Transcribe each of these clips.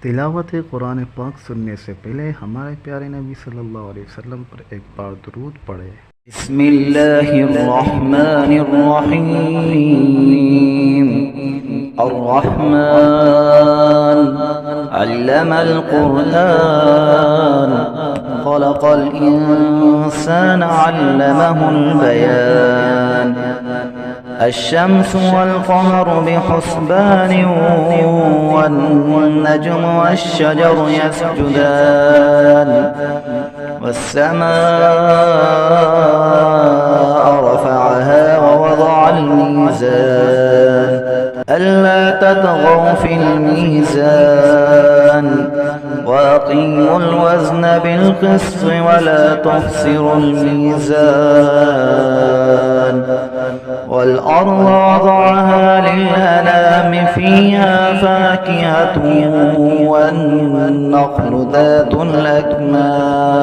तिलावत कुरान पाक सुनने से पहले हमारे प्यारे नबी सल्लल्लाहु अलैहि वसल्लम पर एक बार दुरूद पढ़े। बिस्मिल्लाहिर्रहमानिर्रहीम। अर्रहमान अल्लमल कुरआन खलक़ल इंसान अल्लमहुल बयान। الشمس والقمر بحسبان والنجم والشجر يسجدان والسماء رفعها ووضع الميزان ألا تطغوا في الميزان وأقيموا الوزن بالقسط ولا تخسروا الميزان والأرض وضعها للأنام فيها فاكهة والنخل ذات الأكمام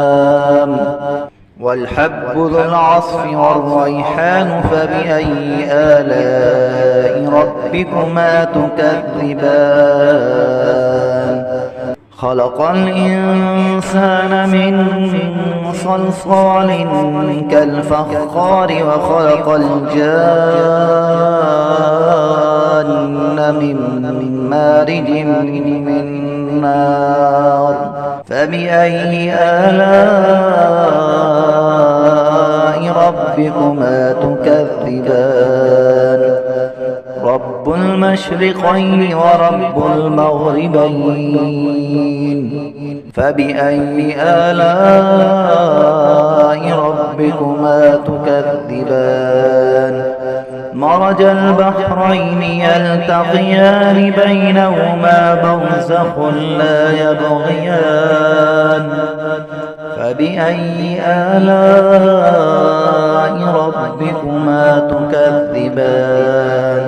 والحب ذو العصف والريحان فبأي آلاء ربكما تكذبان خلق الإنسان من صلصال كالفخار وخلق الجان من مارج من نار فبأي آلاء ربكما تكذبان رب المشرقين ورب المغربين فبأي آلاء ربكما تكذبان مرج البحرين يلتقيان بينهما برزخ لا يبغيان فبأي آلاء ربكما تكذبان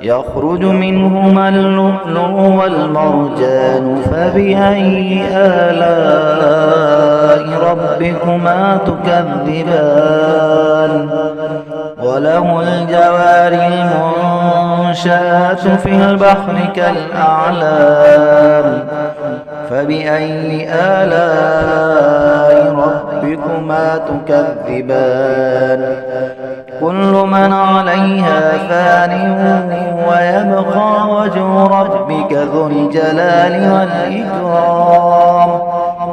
يخرج منهما اللؤلؤ والمرجان فبأي آلاء ربكما تكذبان وله الجوار المنشآت في البحر كالأعلام فبأي آلاء ربكما تكذبان كل من عليها فان ويبقى وجه ربك ذو الجلال والإكرام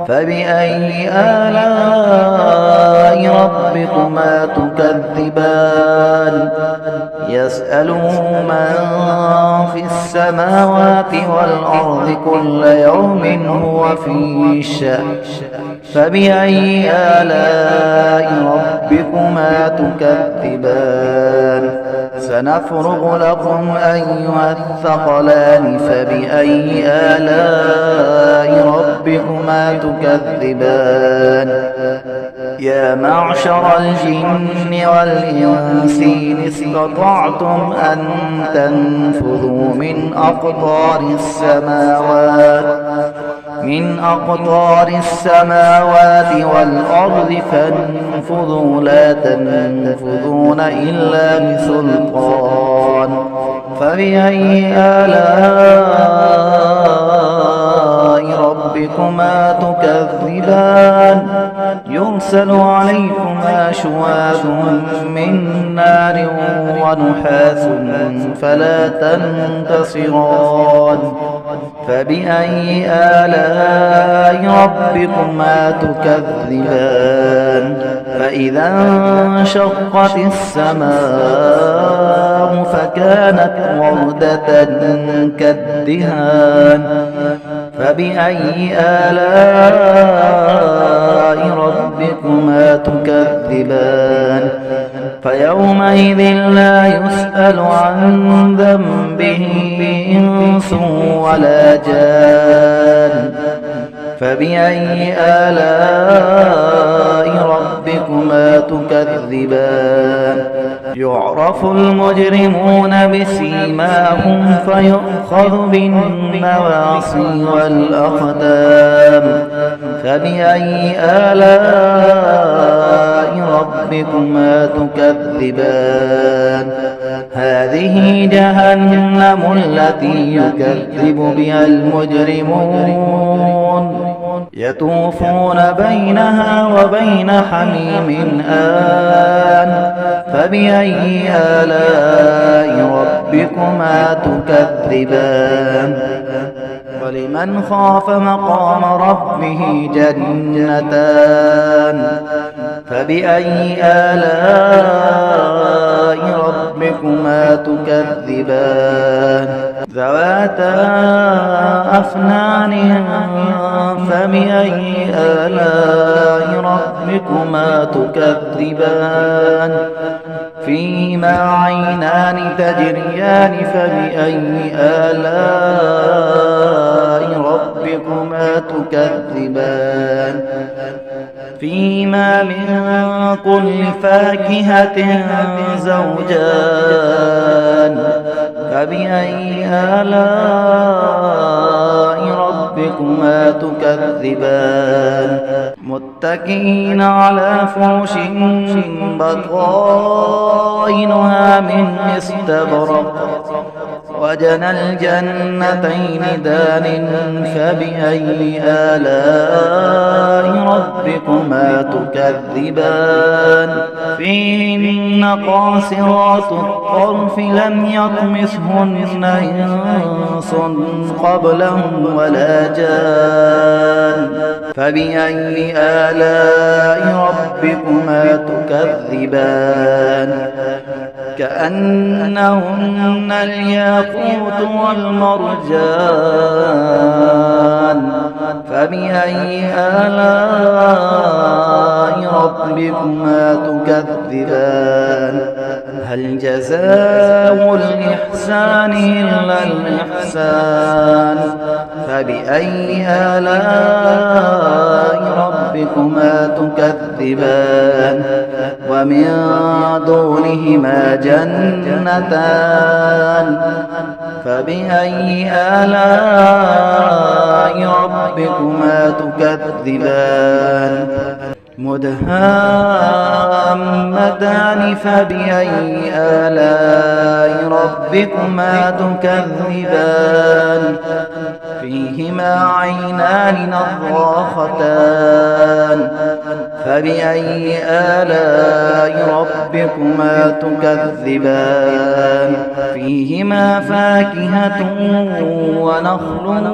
فبأي آلاء ربكما تكذبان يسأله من في السماوات والأرض كل يوم هو في شأن فبأي آلاء ربكما تكذبان سنفرغ لكم أيها الثقلان فبأي آلاء ربكما تكذبان يا معشر الجن والإنس إن استطعتم أن تنفذوا من أقطار السماوات والأرض فانفذوا لا تنفذون إلا بسلطان فبأي آلاء ربكما تكذبان يرسل عليكما شواظ من نار ونحاس فلا تنتصران فبأي آلاء ربكما تكذبان فإذا انشقت السماء فكانت وردة كالدهان فبأي آلاء ربكما تكذبان فيومئذ لا يسأل عن ذنبه إنس ولا جان فبأي آلاء ربكما ربكما تكذبان يعرف المجرمون بسيماهم فيؤخذ بالنواصي والأقدام فبأي آلاء ربكما تكذبان هذه جهنم التي يكذب بها المجرمون يطوفون بينها وبين حميم آن فبأي آلاء ربكما تكذبان ولمن خاف مقام ربه جنتان فبأي آلاء ربكما تكذبان ذواتا أفنان فبأي آلاء ربكما تكذبان فيهما عينان تجريان فبأي آلاء ربكما تكذبان فيهما من كل فاكهة زوجان فبأي آلاء ربكما تكذبان متكئين على فرش بطائنها من استبرق وجنى الجنتين دان فبأي آلاء ربكما تكذبان فيهن قاصرات الطرف لم يطمثهن إنس قبلهم ولا جان فبأي آلاء ربكما تكذبان كأنهن الياقوت والمرجان فبأي آلاء ربكما تكذبان هل جزاء الإحسان إلا الإحسان فبأي آلاء ربكما تكذبان ومن دونهما جنتان فبأي آلاء ربكما تكذبان مدهامتان فبأي آلاء ربكما تكذبان فيهما عينان نضاختان فبأي آلاء ربكما تكذبان فيهما فاكهة ونخل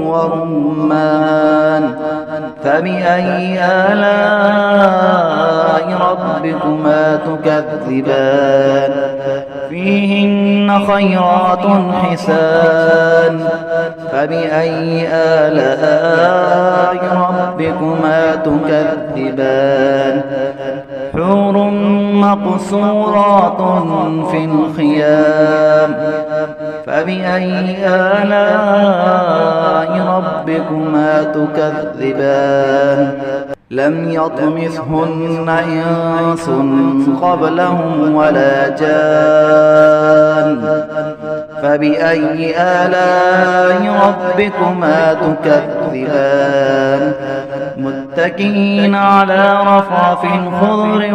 ورمان فبأي آلاء ربكما تكذبان فيهن خيرات حسان فبأي آلاء ربكما تكذبان حور مقصورات في الخيام فبأي آلاء ربكما تكذبان لم يطمثهن إنس قبلهم ولا جان فبأي آلاء ربكما تكذبان متكئين على رفرف خضر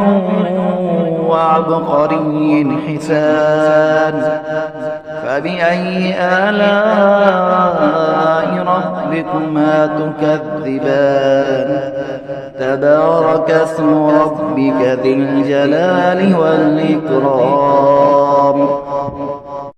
وعبقري حسان فبأي آلاء ربكما تكذبان تبارك اسم ربك ذي الجلال والإكرام